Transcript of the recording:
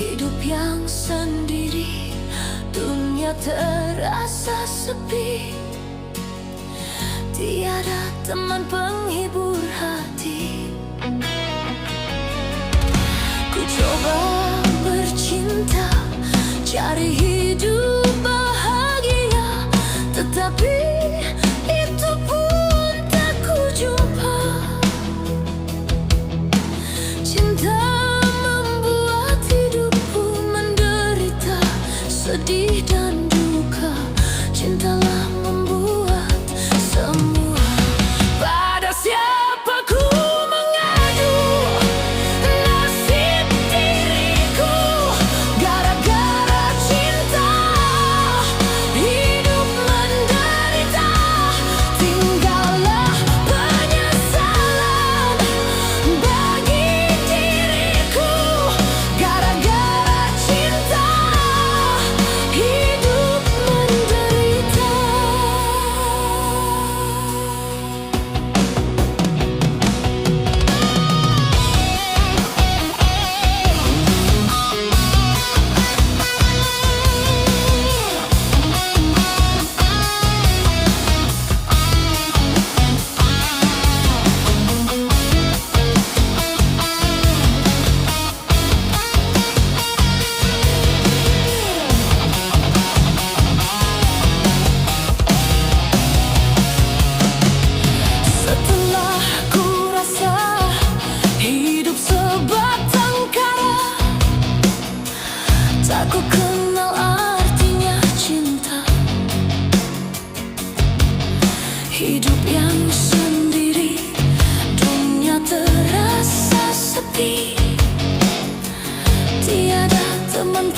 Hidup yang sendiri, dunia terasa sepi. Tiada teman penghibur hati. Ku coba bercinta, cari hidup bahagia, tetapi itu pun tak ku jumpa. Cinta membuat hidupku menderita, sedih dan duka. Cintalah membuat semua. Pada siapa ku mengadu nasib diriku? Gara-gara cinta hidup menderita. Tinggallah penyesalan bagi diriku. Gara-gara cinta hidup menderita. Setelah ku rasa hidup sebatang kara, tak ku kenal artinya cinta. Hidup yang sendiri, dunia terasa sepi. Tiada teman